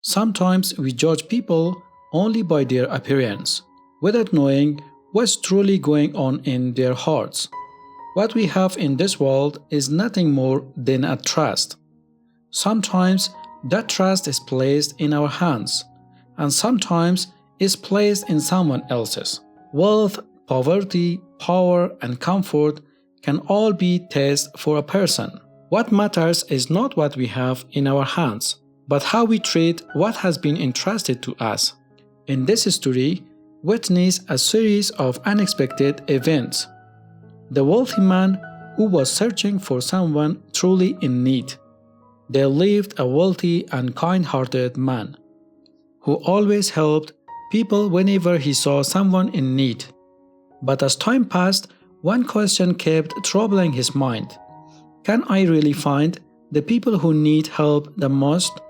Sometimes we judge people only by their appearance, without knowing what's truly going on in their hearts. What we have in this world is nothing more than a trust. Sometimes that trust is placed in our hands, and sometimes is placed in someone else's. Wealth, poverty, power, and comfort can all be tests for a person. What matters is not what we have in our hands, but how we treat what has been entrusted to us. In this story, witness a series of unexpected events. The wealthy man who was searching for someone truly in need. There lived a wealthy and kind-hearted man who always helped people whenever he saw someone in need. But as time passed, one question kept troubling his mind. Can I really find the people who need help the most?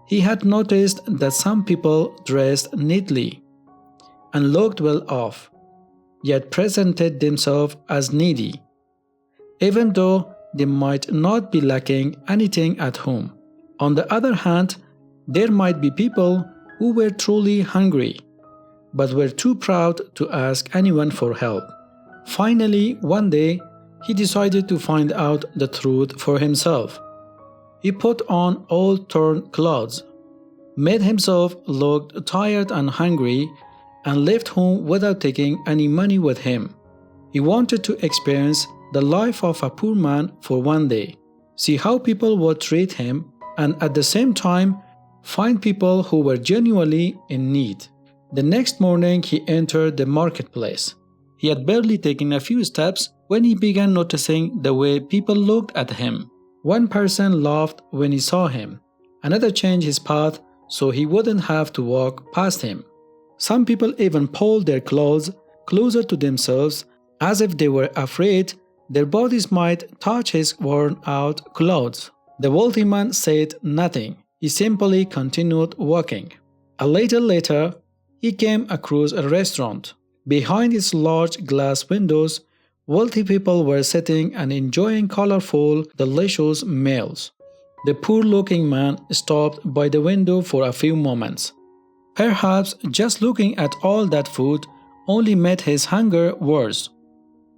He had noticed that some people dressed neatly and looked well off, yet presented themselves as needy, even though they might not be lacking anything at home. On the other hand, there might be people who were truly hungry, but were too proud to ask anyone for help. Finally, one day, he decided to find out the truth for himself. He put on old torn clothes, made himself look tired and hungry, and left home without taking any money with him. He wanted to experience the life of a poor man for one day, see how people would treat him, and at the same time, find people who were genuinely in need. The next morning, he entered the marketplace. He had barely taken a few steps when he began noticing the way people looked at him. One person laughed when he saw him. Another changed his path so he wouldn't have to walk past him. Some people even pulled their clothes closer to themselves as if they were afraid their bodies might touch his worn-out clothes. The wealthy man said nothing. He simply continued walking. A little later, he came across a restaurant. Behind its large glass windows, wealthy people were sitting and enjoying colorful, delicious meals. The poor-looking man stopped by the window for a few moments. Perhaps just looking at all that food only made his hunger worse.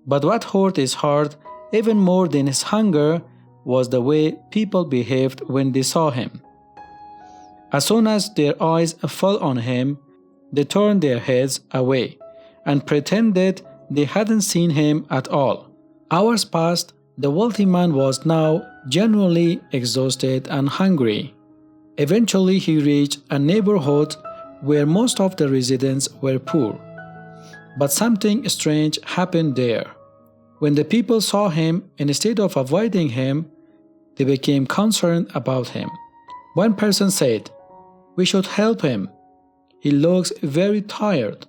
But what hurt his heart even more than his hunger was the way people behaved when they saw him. As soon as their eyes fell on him, they turned their heads away and pretended they hadn't seen him at all. Hours passed. The wealthy man was now genuinely exhausted and hungry. Eventually, he reached a neighborhood where most of the residents were poor. But something strange happened there. When the people saw him, instead of avoiding him, they became concerned about him. One person said, "We should help him. He looks very tired."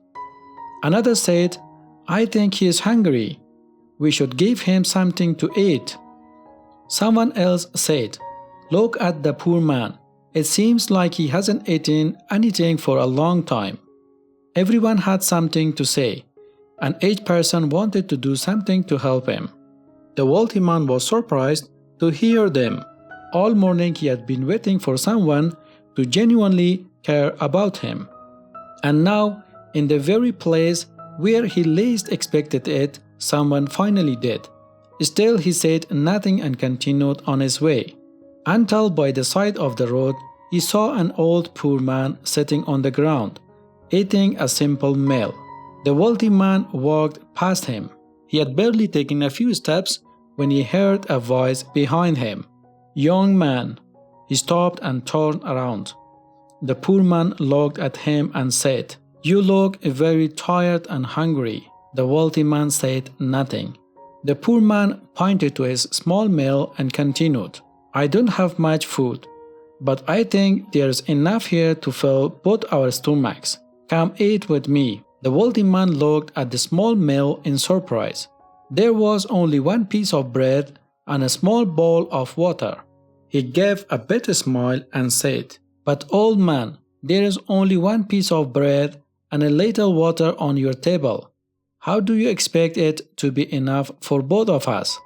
Another said, "I think he is hungry. We should give him something to eat." Someone else said, "Look at the poor man. It seems like he hasn't eaten anything for a long time." Everyone had something to say, and each person wanted to do something to help him. The wealthy man was surprised to hear them. All morning he had been waiting for someone to genuinely care about him. And now, in the very place where he least expected it, someone finally did. Still, he said nothing and continued on his way, until by the side of the road he saw an old poor man sitting on the ground, eating a simple meal. The wealthy man walked past him. He had barely taken a few steps when he heard a voice behind him. "Young man." He stopped and turned around. The poor man looked at him and said, "You look very tired and hungry." The wealthy man said nothing. The poor man pointed to his small meal and continued, "I don't have much food, but I think there's enough here to fill both our stomachs. Come eat with me." The wealthy man looked at the small meal in surprise. There was only one piece of bread and a small bowl of water. He gave a bitter smile and said, "But old man, there is only one piece of bread and a little water on your table. How do you expect it to be enough for both of us?"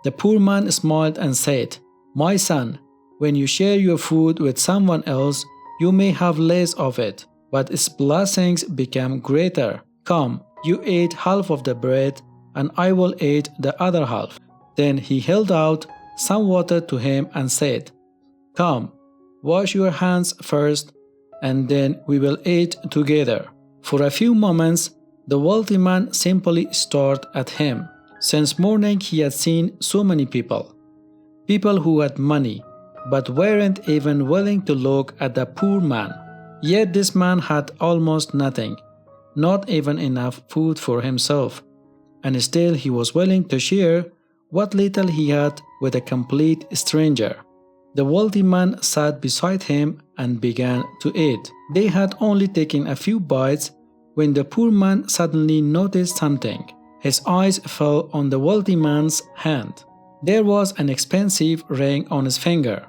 The poor man smiled and said, "My son, When you share your food with someone else, you may have less of it, but its blessings become greater. Come, you eat half of the bread, and I will eat the other half. Then he held out some water to him and said, Come, wash your hands first, and then we will eat together. For a few moments, the wealthy man simply stared at him. Since morning he had seen so many people who had money, but weren't even willing to look at the poor man. Yet this man had almost nothing, not even enough food for himself, and still he was willing to share what little he had with a complete stranger. The wealthy man sat beside him and began to eat. They had only taken a few bites when the poor man suddenly noticed something. His eyes fell on the wealthy man's hand. There was an expensive ring on his finger.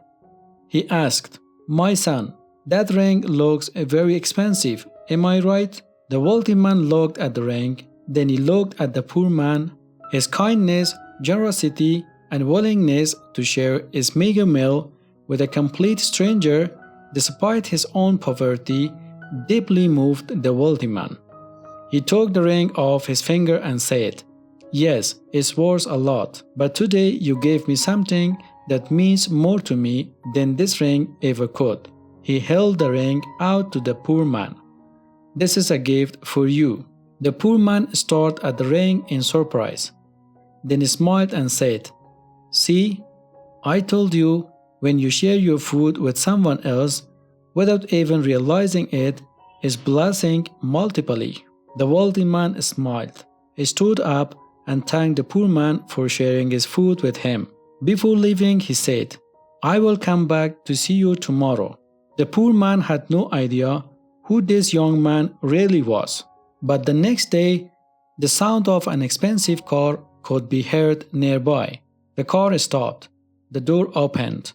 He asked, My son, that ring looks very expensive, am I right? The wealthy man looked at the ring, then he looked at the poor man. His kindness, generosity, and willingness to share his meager meal with a complete stranger, despite his own poverty, deeply moved the wealthy man. He took the ring off his finger and said, Yes, it's worth a lot, but today you gave me something that means more to me than this ring ever could. He held the ring out to the poor man. This is a gift for you. The poor man stared at the ring in surprise. Then he smiled and said, See, I told you, when you share your food with someone else, without even realizing it, is blessing multiply. The wealthy man smiled. He stood up and thanked the poor man for sharing his food with him. Before leaving, he said, I will come back to see you tomorrow. The poor man had no idea who this young man really was. But the next day, the sound of an expensive car could be heard nearby. The car stopped. The door opened.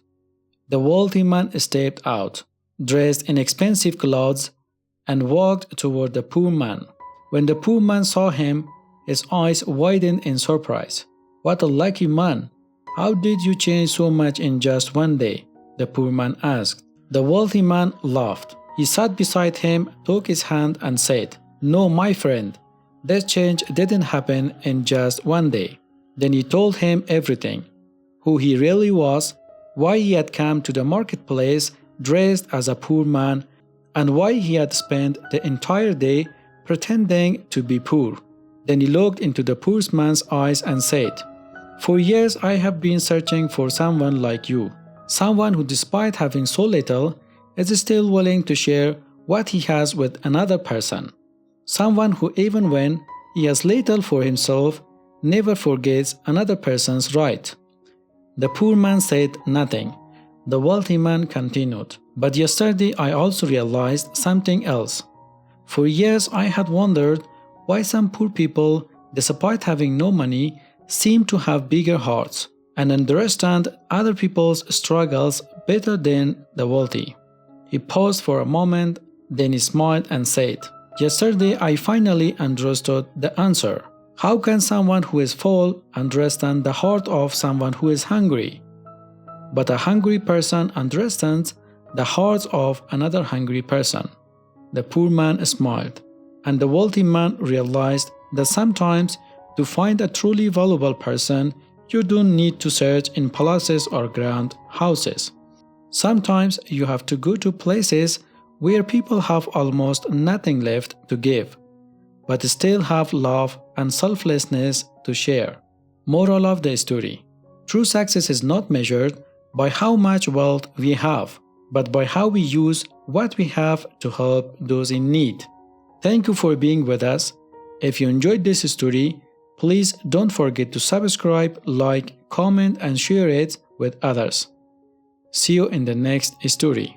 The wealthy man stepped out, dressed in expensive clothes, and walked toward the poor man. When the poor man saw him, his eyes widened in surprise. What a lucky man! How did you change so much in just one day? The poor man asked. The wealthy man laughed. He sat beside him, took his hand and said, No, my friend, this change didn't happen in just one day. Then he told him everything, who he really was, why he had come to the marketplace dressed as a poor man, and why he had spent the entire day pretending to be poor. Then he looked into the poor man's eyes and said, For years I have been searching for someone like you, someone who despite having so little is still willing to share what he has with another person, someone who even when he has little for himself, never forgets another person's right. The poor man said nothing. The wealthy man continued, But yesterday I also realized something else. For years I had wondered why some poor people, despite having no money, seem to have bigger hearts and understand other people's struggles better than the wealthy. He paused for a moment, then he smiled and said, Yesterday I finally understood the answer. How can someone who is full understand the heart of someone who is hungry? But a hungry person understands the heart of another hungry person. The poor man smiled, and the wealthy man realized that sometimes to find a truly valuable person, you don't need to search in palaces or grand houses. Sometimes you have to go to places where people have almost nothing left to give, but still have love and selflessness to share. Moral of the story: true success is not measured by how much wealth we have, but by how we use what we have to help those in need. Thank you for being with us. If you enjoyed this story, please don't forget to subscribe, like, comment, and share it with others. See you in the next story.